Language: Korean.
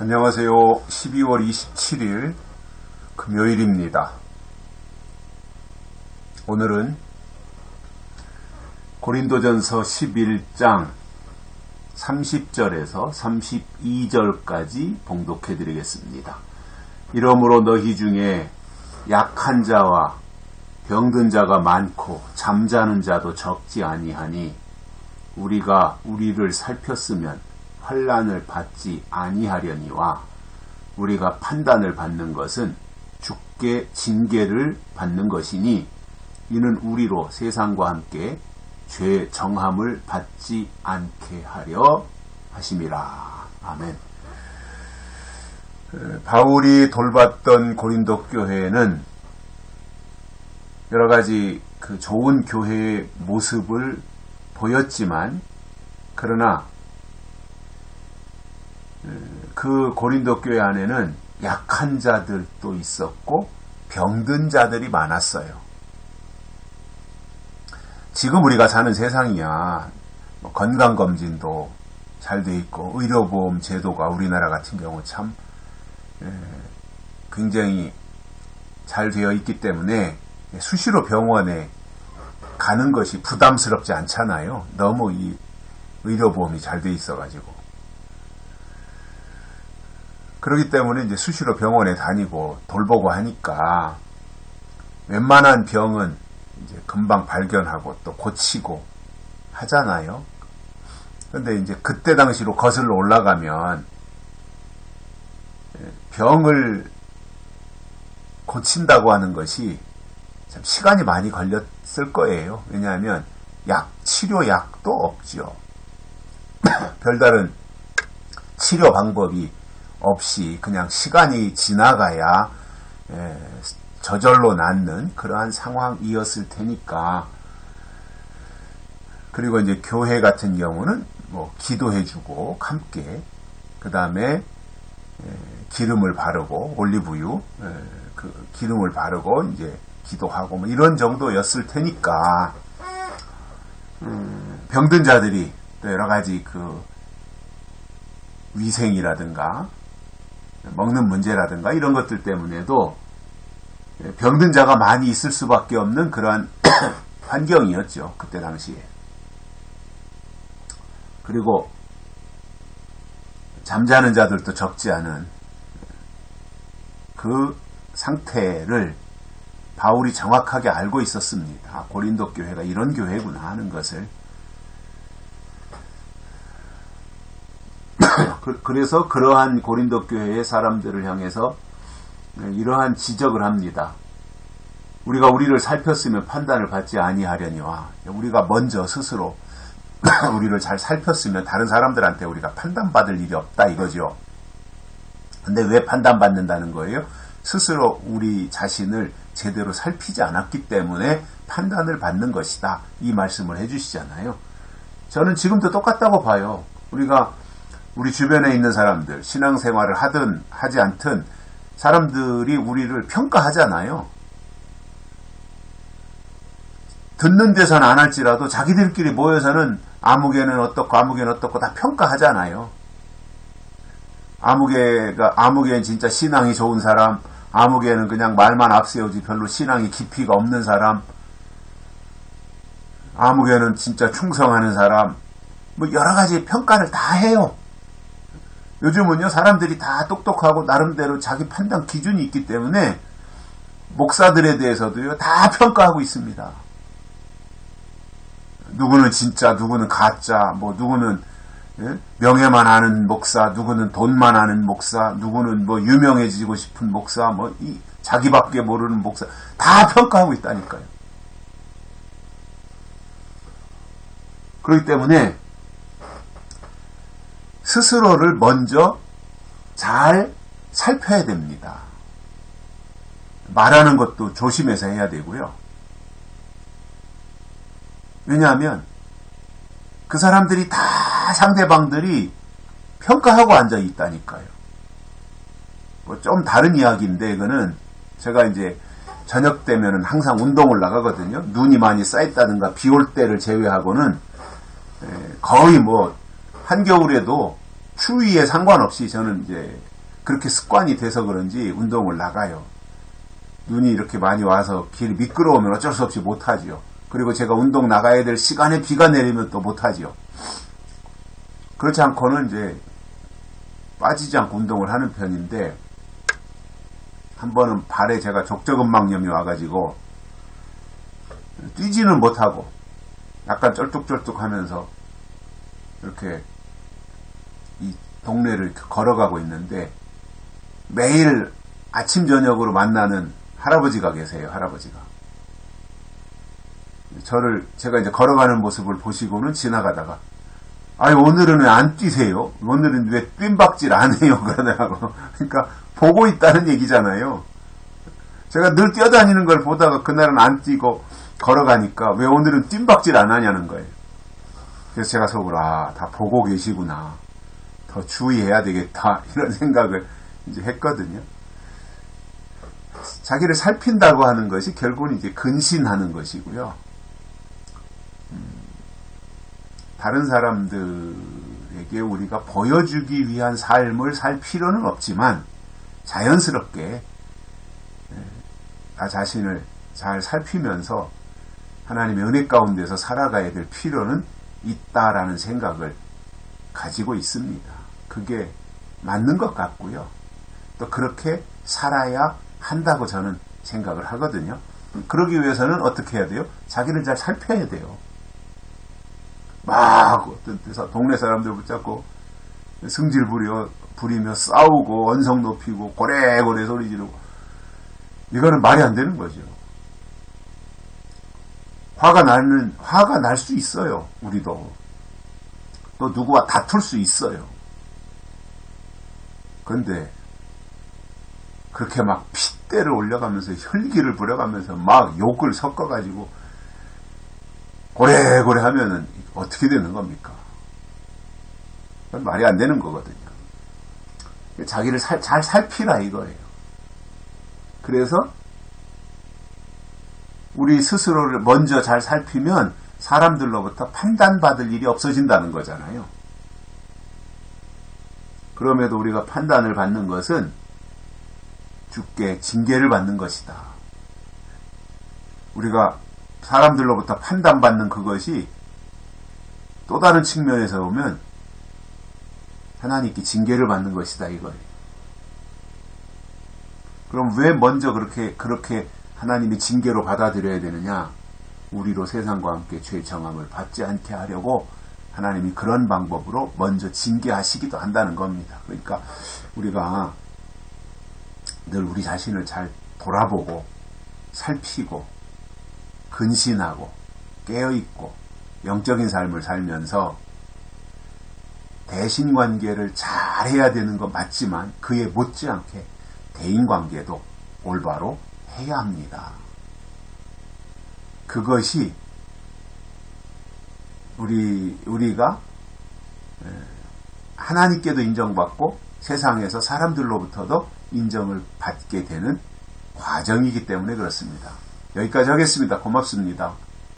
안녕하세요. 12월 27일 금요일입니다. 오늘은 고린도전서 11장 30절에서 32절까지 봉독해 드리겠습니다. 이러므로 너희 중에 약한 자와 병든 자가 많고 잠자는 자도 적지 아니하니 우리가 우리를 살폈으면 환난을 받지 아니하려니와 우리가 판단을 받는 것은 주께 징계를 받는 것이니 이는 우리로 세상과 함께 죄 정함을 받지 않게 하려 하심이라. 아멘. 바울이 돌봤던 고린도 교회에는 여러 가지 그 좋은 교회의 모습을 보였지만 그러나 그 고린도 교회 안에는 약한 자들도 있었고 병든 자들이 많았어요. 지금 우리가 사는 세상이야 건강검진도 잘 돼 있고 의료보험 제도가 우리나라 같은 경우 참 굉장히 잘 되어 있기 때문에 수시로 병원에 가는 것이 부담스럽지 않잖아요. 너무 이 의료보험이 잘 돼 있어가지고. 그렇기 때문에 이제 수시로 병원에 다니고 돌보고 하니까 웬만한 병은 이제 금방 발견하고 또 고치고 하잖아요. 근데 이제 그때 당시로 거슬러 올라가면 병을 고친다고 하는 것이 참 시간이 많이 걸렸을 거예요. 왜냐하면 치료약도 없죠. 별다른 치료 방법이 없이 그냥 시간이 지나가야 저절로 낫는 그러한 상황이었을 테니까. 그리고 이제 교회 같은 경우는 뭐 기도해주고 함께 그 다음에 기름을 바르고 올리브유 그 기름을 바르고 이제 기도하고 뭐 이런 정도였을 테니까 병든 자들이 또 여러 가지 그 위생이라든가 먹는 문제라든가 이런 것들 때문에도 병든 자가 많이 있을 수밖에 없는 그러한 환경이었죠. 그때 당시에. 그리고 잠자는 자들도 적지 않은 그 상태를 바울이 정확하게 알고 있었습니다. 고린도 교회가 이런 교회구나 하는 것을. 그래서 그러한 고린도 교회의 사람들을 향해서 이러한 지적을 합니다. 우리가 우리를 살폈으면 판단을 받지 아니하려니와 우리가 먼저 스스로 우리를 잘 살폈으면 다른 사람들한테 우리가 판단받을 일이 없다 이거죠. 근데 왜 판단받는다는 거예요? 스스로 우리 자신을 제대로 살피지 않았기 때문에 판단을 받는 것이다. 이 말씀을 해주시잖아요. 저는 지금도 똑같다고 봐요. 우리가 우리 주변에 있는 사람들, 신앙생활을 하든 하지 않든 사람들이 우리를 평가하잖아요. 듣는 데서는 안 할지라도 자기들끼리 모여서는 아무개는 어떻고 아무개는 어떻고 다 평가하잖아요. 아무개는 진짜 신앙이 좋은 사람, 아무개는 그냥 말만 앞세우지 별로 신앙이 깊이가 없는 사람, 아무개는 진짜 충성하는 사람, 뭐 여러 가지 평가를 다 해요. 요즘은요, 사람들이 다 똑똑하고 나름대로 자기 판단 기준이 있기 때문에 목사들에 대해서도요, 다 평가하고 있습니다. 누구는 진짜, 누구는 가짜, 뭐 누구는 명예만 아는 목사, 누구는 돈만 아는 목사, 누구는 뭐 유명해지고 싶은 목사, 뭐 자기밖에 모르는 목사, 다 평가하고 있다니까요. 그렇기 때문에 스스로를 먼저 잘 살펴야 됩니다. 말하는 것도 조심해서 해야 되고요. 왜냐하면 그 사람들이 다 상대방들이 평가하고 앉아 있다니까요. 뭐 좀 다른 이야기인데 이거는 제가 이제 저녁 되면은 항상 운동을 나가거든요. 눈이 많이 쌓였다든가 비 올 때를 제외하고는 거의 뭐 한겨울에도 추위에 상관없이 저는 이제 그렇게 습관이 돼서 그런지 운동을 나가요. 눈이 이렇게 많이 와서 길이 미끄러우면 어쩔 수 없이 못하지요. 그리고 제가 운동 나가야 될 시간에 비가 내리면 또 못하지요. 그렇지 않고는 이제 빠지지 않고 운동을 하는 편인데, 한 번은 발에 제가 족저근막염이 와가지고 뛰지는 못하고 약간 쩔뚝쩔뚝 하면서 이렇게 이 동네를 걸어가고 있는데, 매일 아침 저녁으로 만나는 할아버지가 계세요. 할아버지가 제가 이제 걸어가는 모습을 보시고는 지나가다가, 아니 오늘은 왜 안 뛰세요? 오늘은 왜 뜀박질 안 해요? 그러더라고. 그러니까 보고 있다는 얘기잖아요. 제가 늘 뛰어다니는 걸 보다가 그날은 안 뛰고 걸어가니까 왜 오늘은 뜀박질 안 하냐는 거예요. 그래서 제가 속으로 다 보고 계시구나. 더 주의해야 되겠다. 이런 생각을 이제 했거든요. 자기를 살핀다고 하는 것이 결국은 이제 근신하는 것이고요. 다른 사람들에게 우리가 보여주기 위한 삶을 살 필요는 없지만 자연스럽게 나 자신을 잘 살피면서 하나님의 은혜 가운데서 살아가야 될 필요는 있다라는 생각을 가지고 있습니다. 그게 맞는 것 같고요. 또 그렇게 살아야 한다고 저는 생각을 하거든요. 그러기 위해서는 어떻게 해야 돼요? 자기를 잘 살펴야 돼요. 막 어떤 데서 동네 사람들 붙잡고 승질 부리며 싸우고 언성 높이고 고래고래 소리 지르고, 이거는 말이 안 되는 거죠. 화가 날 수 있어요. 우리도 또 누구와 다툴 수 있어요. 그런데 그렇게 막 핏대를 올려가면서 혈기를 부려가면서 막 욕을 섞어가지고 고래고래 하면은 어떻게 되는 겁니까? 그건 말이 안 되는 거거든요. 자기를 잘 살피라 이거예요. 그래서 우리 스스로를 먼저 잘 살피면 사람들로부터 판단받을 일이 없어진다는 거잖아요. 그럼에도 우리가 판단을 받는 것은 주께 징계를 받는 것이다. 우리가 사람들로부터 판단받는 그것이 또 다른 측면에서 보면 하나님께 징계를 받는 것이다 이거예요. 그럼 왜 먼저 그렇게 하나님의 징계로 받아들여야 되느냐? 우리로 세상과 함께 죄의 정함을 받지 않게 하려고 하나님이 그런 방법으로 먼저 징계하시기도 한다는 겁니다. 그러니까 우리가 늘 우리 자신을 잘 돌아보고 살피고 근신하고 깨어있고 영적인 삶을 살면서 대신관계를 잘해야 되는 건 맞지만 그에 못지않게 대인관계도 올바로 해야 합니다. 그것이 우리가 하나님께도 인정받고 세상에서 사람들로부터도 인정을 받게 되는 과정이기 때문에 그렇습니다. 여기까지 하겠습니다. 고맙습니다.